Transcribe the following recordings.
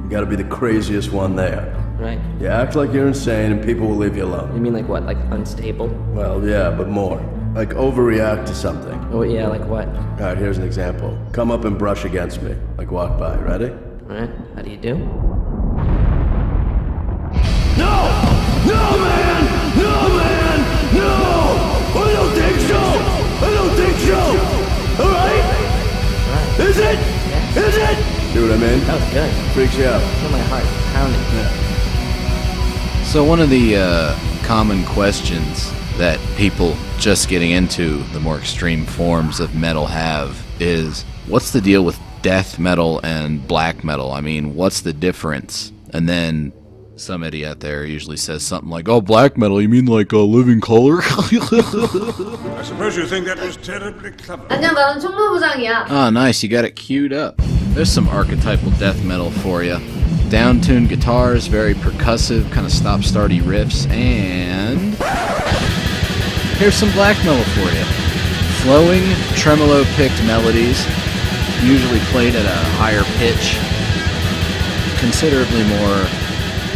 You gotta be the craziest one there. Right. You act like you're insane and people will leave you alone. You mean like what? Like unstable? Well, yeah, but more. Like overreact to something. Oh yeah, like what? Alright, here's an example. Come up and brush against me. Like walk by. Ready? Alright, how do you do? No! No, man! No, man! No! I don't think so! I don't think so! Alright? Is it? Yeah. Is it? See what I mean? That was good. Freaks you out. Feel my heart pounding. Yeah. So one of the common questions that people just getting into the more extreme forms of metal have is, what's the deal with death metal and black metal? I mean, what's the difference? And then some idiot out there usually says something like, oh, black metal, you mean like a living color? I suppose you think that was terribly clever. 안녕, 나는 총무부장이야. Oh, nice, you got it queued up. There's some archetypal death metal for you. Down-tuned guitars, very percussive, kind of stop-starty riffs, and here's some black metal for you. Flowing, tremolo-picked melodies, usually played at a higher pitch, considerably more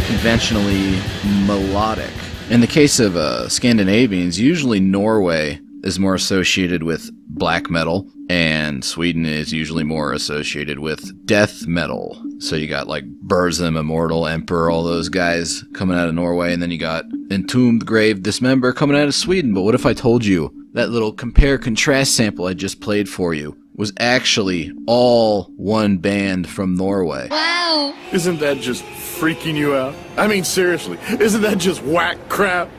conventionally melodic. In the case of Scandinavians, usually Norway is more associated with black metal, and Sweden is usually more associated with death metal. So you got like Burzum, Immortal, Emperor, all those guys coming out of Norway, and then you got Entombed, Grave, Dismember coming out of Sweden. But what if I told you that little compare-contrast sample I just played for you was actually all one band from Norway? Wow. Isn't that just freaking you out? I mean, seriously, isn't that just whack crap?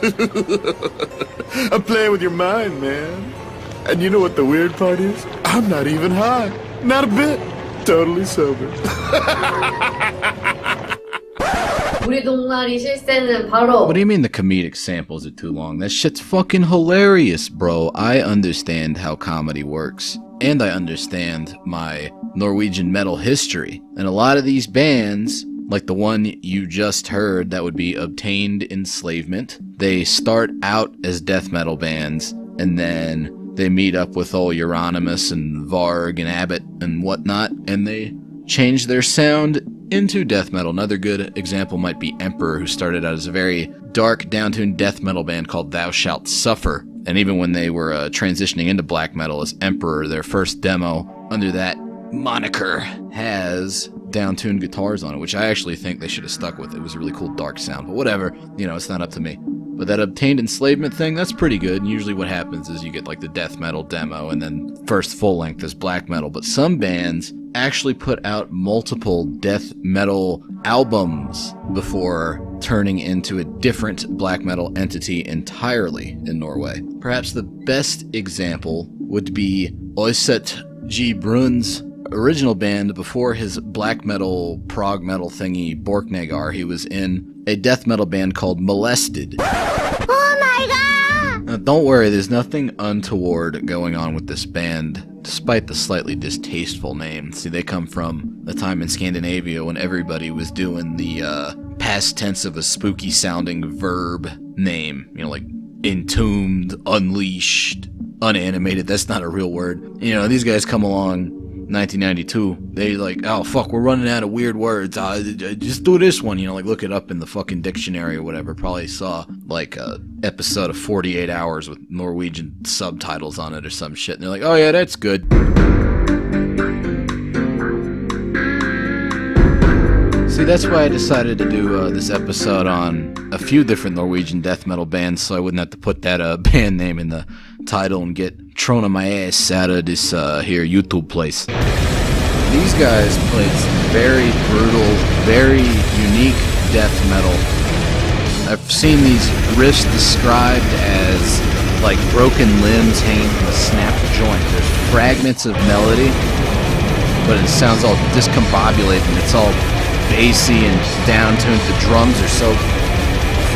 I'm playing with your mind, man. And you know what the weird part is? I'm not even high. Not a bit. Totally sober. 우리 동아리 실세는 바로. What do you mean the comedic samples are too long? That shit's fucking hilarious, bro. I understand how comedy works. And I understand my Norwegian metal history. And a lot of these bands, like the one you just heard, that would be Obtained Enslavement, they start out as death metal bands, and then they meet up with all Euronymous and Varg and Abbott and whatnot, and they change their sound into death metal. Another good example might be Emperor, who started out as a very dark, down-tuned death metal band called Thou Shalt Suffer. And even when they were transitioning into black metal as Emperor, their first demo under that moniker has down-tuned guitars on it, which I actually think they should have stuck with. It was a really cool dark sound, but whatever, you know, it's not up to me. But that Obtained Enslavement thing, that's pretty good. And usually what happens is you get like the death metal demo and then first full length is black metal. But some bands actually put out multiple death metal albums before turning into a different black metal entity entirely in Norway. Perhaps the best example would be Oyset G. Brun's original band before his black metal, prog metal thingy, Borknagar. He was in a death metal band called Molested. Oh my god! Now, don't worry, there's nothing untoward going on with this band, despite the slightly distasteful name. See, they come from a time in Scandinavia when everybody was doing the past tense of a spooky sounding verb name. You know, like entombed, unleashed, unanimated. That's not a real word. You know, these guys come along 1992, they like, oh fuck, we're running out of weird words, just do this one, you know, like look it up in the fucking dictionary or whatever. Probably saw like a episode of 48 Hours with Norwegian subtitles on it or some shit, and they're like, oh yeah, that's good. See, that's why I decided to do this episode on a few different Norwegian death metal bands, so I wouldn't have to put that band name in the title and get thrown on my ass out of this here Youthful Place. These guys played some very brutal, very unique death metal. I've seen these riffs described as like broken limbs hanging from a snapped joint. There's fragments of melody, but it sounds all discombobulated and it's all bassy and down-tuned. The drums are so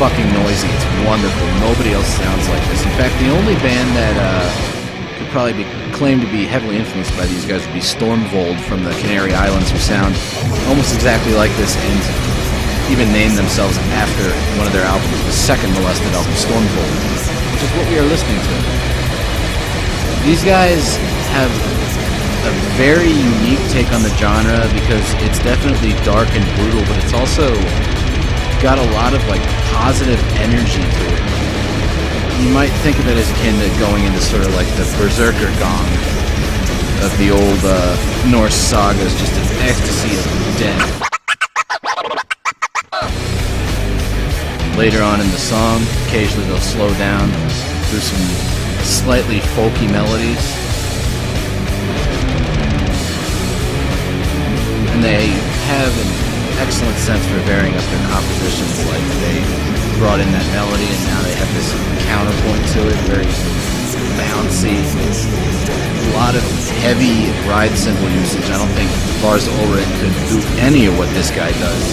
fucking noisy. It's wonderful. Nobody else sounds like this. In fact, the only band that could probably be claimed to be heavily influenced by these guys would be Stormvold from the Canary Islands, who sound almost exactly like this and even named themselves after one of their albums, the second Molested album, Stormvold, which is what we are listening to. These guys have a a very unique take on the genre because it's definitely dark and brutal, but it's also got a lot of like positive energy to it. You might think of it as akin to going into sort of like the berserker gong of the old Norse sagas, just an ecstasy of death. Later on in the song, occasionally they'll slow down through some slightly folky melodies. And they have an excellent sense for varying up their compositions. Like they brought in that melody and now they have this counterpoint to it, very bouncy. A lot of heavy ride cymbal usage. I don't think Lars Ulrich could do any of what this guy does.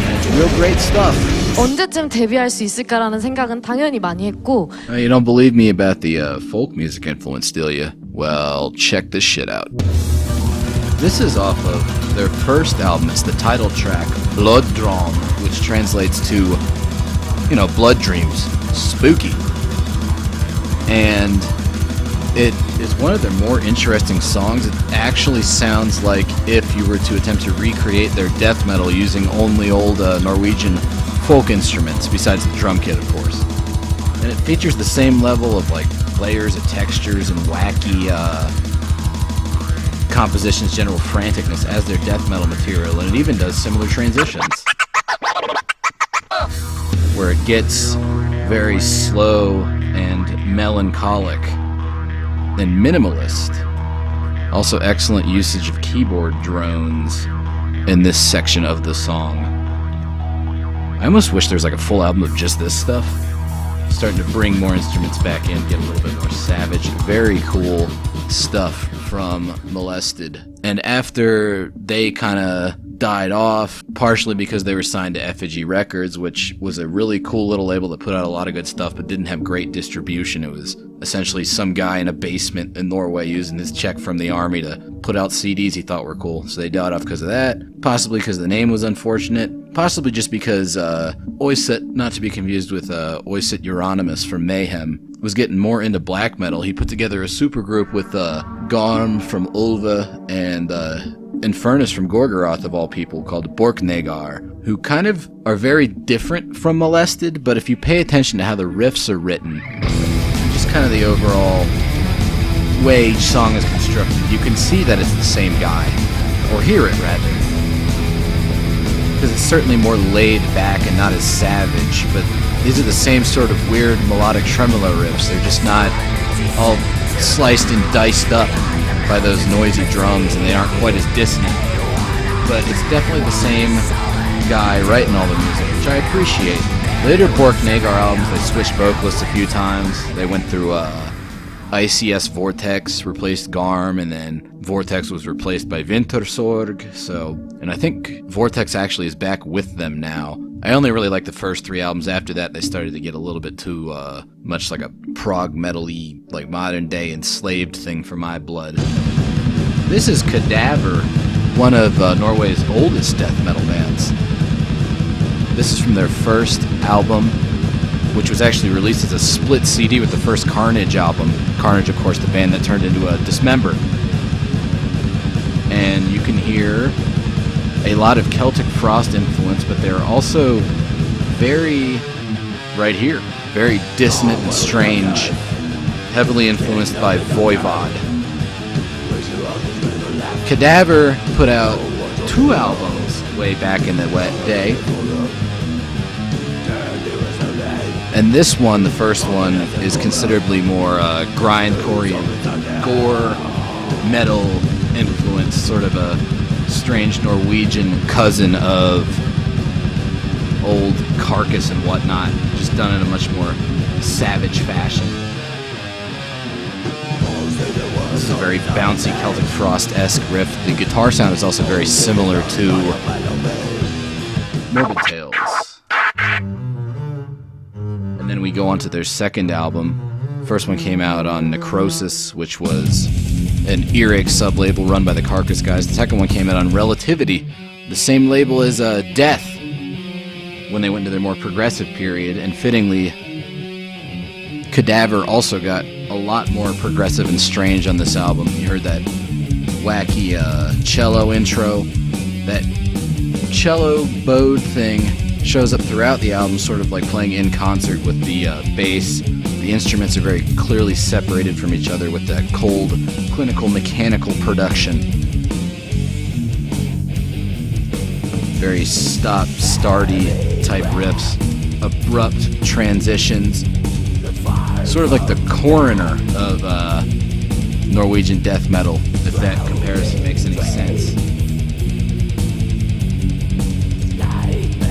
And it's real great stuff. 언제쯤 데뷔할 수 있을까라는 생각은 당연히 많이 했고. You don't believe me about the folk music influence, do you? Well, check this shit out. This is off of their first album. It's the title track, Blood Drawn, which translates to, you know, blood dreams. Spooky. And it is one of their more interesting songs. It actually sounds like if you were to attempt to recreate their death metal using only old Norwegian folk instruments, besides the drum kit, of course. And it features the same level of like layers of textures and wacky compositions, general franticness as their death metal material, and it even does similar transitions where it gets very slow and melancholic and minimalist. Also excellent usage of keyboard drones in this section of the song. I almost wish there was like a full album of just this stuff. Starting to bring more instruments back in, get a little bit more savage. Very cool stuff from Molested. And after they kind of died off, partially because they were signed to Effigy Records, which was a really cool little label that put out a lot of good stuff but didn't have great distribution. It was essentially some guy in a basement in Norway using his check from the army to put out CDs he thought were cool. So they died off because of that. Possibly because the name was unfortunate. Possibly just because Oyset, not to be confused with Oyset Euronymous from Mayhem, was getting more into black metal. He put together a supergroup with Garm from Ulva and Infernus from Gorgoroth, of all people, called Borknegar, who kind of are very different from Molested, but if you pay attention to how the riffs are written, just kind of the overall way each song is constructed, you can see that it's the same guy, or hear it rather, because it's certainly more laid back and not as savage, but these are the same sort of weird melodic tremolo riffs. They're just not all sliced and diced up by those noisy drums, and they aren't quite as dissonant, but it's definitely the same guy writing all the music, which I appreciate. Later Borknegar albums, they switched vocalists a few times. They went through ICS Vortex, replaced Garm, and then Vortex was replaced by Vintersorg, and I think Vortex actually is back with them now. I only really like the first 3 albums. After that, they started to get a little bit too much like a prog metal-y, like modern day enslaved thing for my blood. This is Cadaver, one of Norway's oldest death metal bands. This is from their first album, which was actually released as a split CD with the first Carnage album. Carnage, of course, the band that turned into a Dismember. And you can hear a lot of Celtic Frost influence, but they're also very, right here, very dissonant and strange, heavily influenced by Voivod. Cadaver put out 2 albums way back in the wet day. And this one, the first one, is considerably more grindcore and gore metal influence, sort of a strange Norwegian cousin of old Carcass and whatnot, just done in a much more savage fashion. This is a very bouncy Celtic Frost-esque riff. The guitar sound is also very similar to Morbid Tales. And then we go on to their second album. First one came out on Necrosis, which was an Earache sub-label run by the Carcass guys. The second one came out on Relativity, the same label as Death, when they went into their more progressive period. And fittingly, Cadaver also got a lot more progressive and strange on this album. You heard that wacky cello intro. That cello bowed thing shows up throughout the album, sort of like playing in concert with the bass. The instruments are very clearly separated from each other with that cold, clinical, mechanical production. Very stop-starty type riffs, abrupt transitions. Sort of like the coroner of Norwegian death metal, if that comparison makes any sense.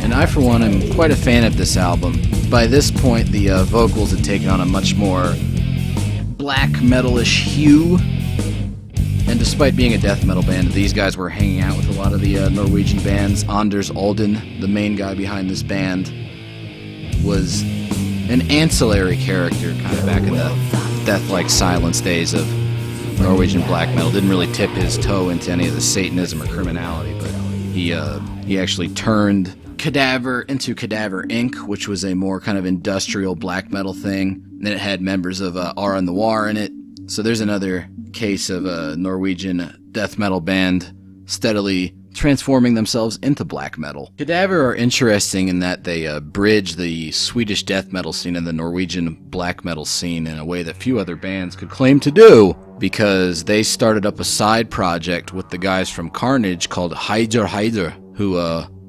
And I, for one, am quite a fan of this album. By this point, the vocals had taken on a much more black metal-ish hue. And despite being a death metal band, these guys were hanging out with a lot of the Norwegian bands. Anders Olden, the main guy behind this band, was an ancillary character kind of back in the Death-like Silence days of Norwegian black metal. Didn't really tip his toe into any of the Satanism or criminality, but he actually turned Cadaver into Cadaver Inc., which was a more kind of industrial black metal thing. And it had members of Ara Noir in it. So there's another case of a Norwegian death metal band steadily transforming themselves into black metal. Cadaver are interesting in that they bridge the Swedish death metal scene and the Norwegian black metal scene in a way that few other bands could claim to do, because they started up a side project with the guys from Carnage called Heider, who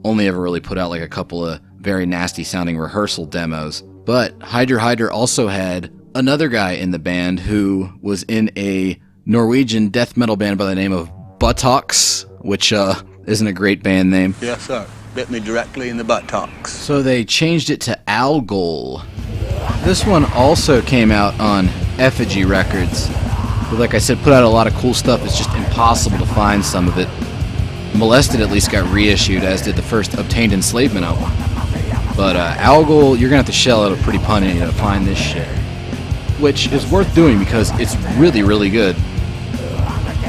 only ever really put out like a couple of very nasty sounding rehearsal demos. But Heider also had another guy in the band who was in a Norwegian death metal band by the name of Buttocks, which isn't a great band name. Yes, sir. Bit me directly in the buttocks. So they changed it to Algol. This one also came out on Effigy Records. But like I said, put out a lot of cool stuff. It's just impossible to find some of it. Molested at least got reissued, as did the first Obtained Enslavement album. But Algol, you're going to have to shell out a pretty penny to find this shit. Which is worth doing because it's really, really good.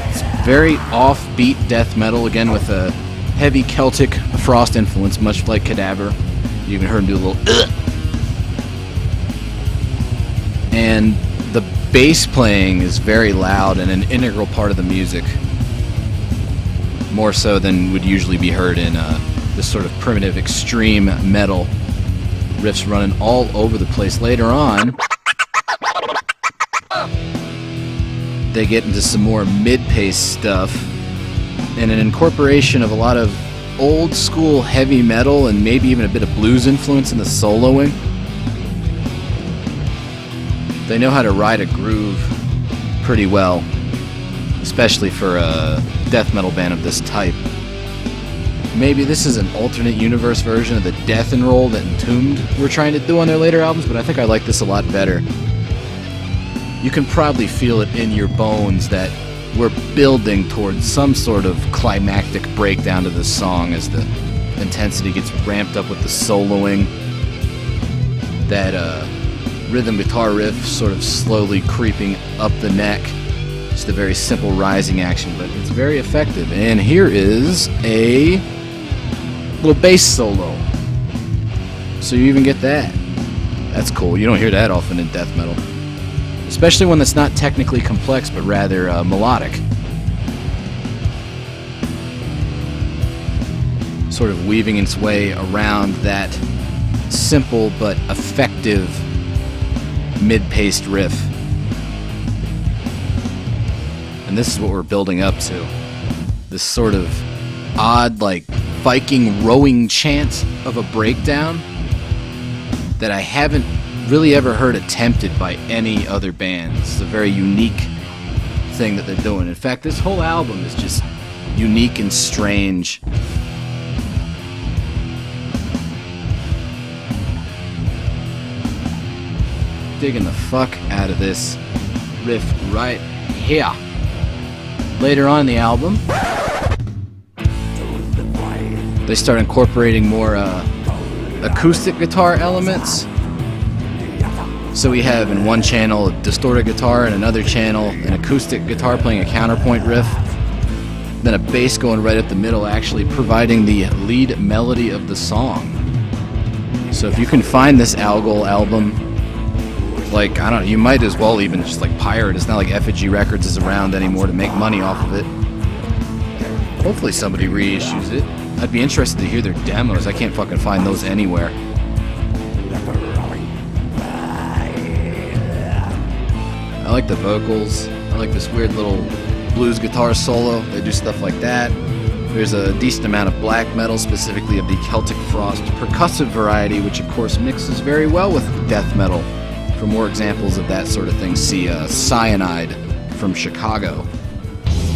It's very offbeat death metal, again with a heavy Celtic frost influence, much like Cadaver. You even heard him do a little And the bass playing is very loud and an integral part of the music. More so than would usually be heard in this sort of primitive extreme metal. Riffs running all over the place. Later on, they get into some more mid-paced stuff and an incorporation of a lot of old school heavy metal and maybe even a bit of blues influence in the soloing. They know how to ride a groove pretty well, especially for a death metal band of this type. Maybe this is an alternate universe version of the death and roll that Entombed were trying to do on their later albums, but I think I like this a lot better. You can probably feel it in your bones that we're building towards some sort of climactic breakdown to this song as the intensity gets ramped up with the soloing. That rhythm guitar riff sort of slowly creeping up the neck. Just a very simple rising action, but it's very effective. And here is a little bass solo. So you even get that. That's cool. You don't hear that often in death metal. Especially one that's not technically complex, but rather melodic. Sort of weaving its way around that simple but effective mid-paced riff. And this is what we're building up to. This sort of odd, like, Viking rowing chant of a breakdown that I haven't really ever heard attempted by any other band. It's a very unique thing that they're doing. In fact, this whole album is just unique and strange. Digging the fuck out of this riff right here. Later on in the album, they start incorporating more acoustic guitar elements. So we have in one channel a distorted guitar, and another channel an acoustic guitar playing a counterpoint riff. Then a bass going right up the middle, actually providing the lead melody of the song. So if you can find this Algol album, like, I don't know, you might as well even just like pirate. It's not like Effigy Records is around anymore to make money off of it. Hopefully somebody reissues it. I'd be interested to hear their demos. I can't fucking find those anywhere. I like the vocals. I like this weird little blues guitar solo. They do stuff like that. There's a decent amount of black metal, specifically of the Celtic Frost percussive variety, which of course mixes very well with death metal. For more examples of that sort of thing, see Cyanide from Chicago.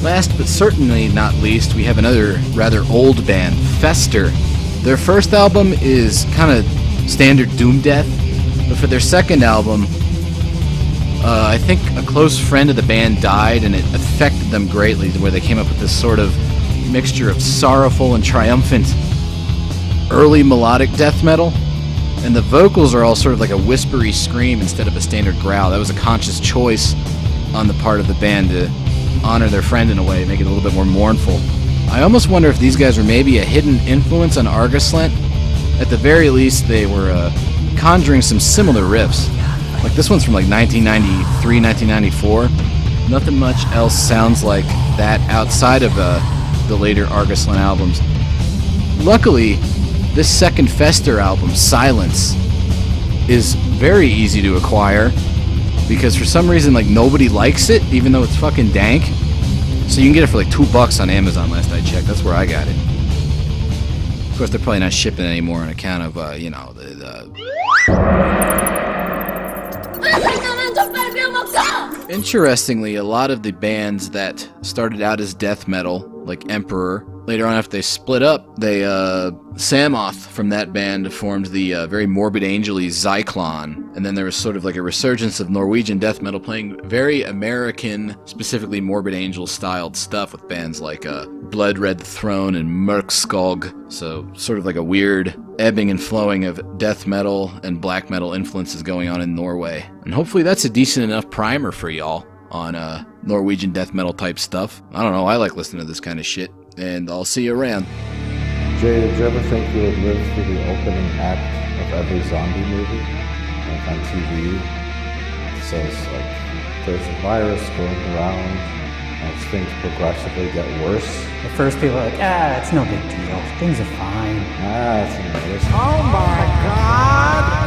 Last but certainly not least, we have another rather old band, Fester. Their first album is kind of standard doom death, but for their second album, I think a close friend of the band died, and it affected them greatly, to where they came up with this sort of mixture of sorrowful and triumphant early melodic death metal. And the vocals are all sort of like a whispery scream instead of a standard growl. That was a conscious choice on the part of the band to honor their friend in a way, make it a little bit more mournful. I almost wonder if these guys were maybe a hidden influence on Argoslent. At the very least, they were conjuring some similar riffs. Like this one's from like 1993, 1994. Nothing much else sounds like that outside of the later Argoslent albums. Luckily, this second Fester album, Silence, is very easy to acquire because for some reason like nobody likes it, even though it's fucking dank. So you can get it for like $2 on Amazon last I checked. That's where I got it. Of course, they're probably not shipping anymore on account of, the Interestingly, a lot of the bands that started out as death metal, like Emperor, later on after they split up, Samoth from that band formed the very morbid angel-y Zyklon, and then there was sort of like a resurgence of Norwegian death metal playing very American, specifically Morbid Angel styled stuff with bands like Blood Red Throne and Mørkskog, so sort of like a weird ebbing and flowing of death metal and black metal influences going on in Norway. And hopefully that's a decent enough primer for y'all on Norwegian death metal type stuff. I don't know, I like listening to this kind of shit, and I'll see you around. Jay, did you ever think you would live through the opening act of every zombie movie? Like on TV? It says, like, there's a virus going around, as things progressively get worse. At first people are like, it's no big deal. Things are fine. It's a virus. Oh my God!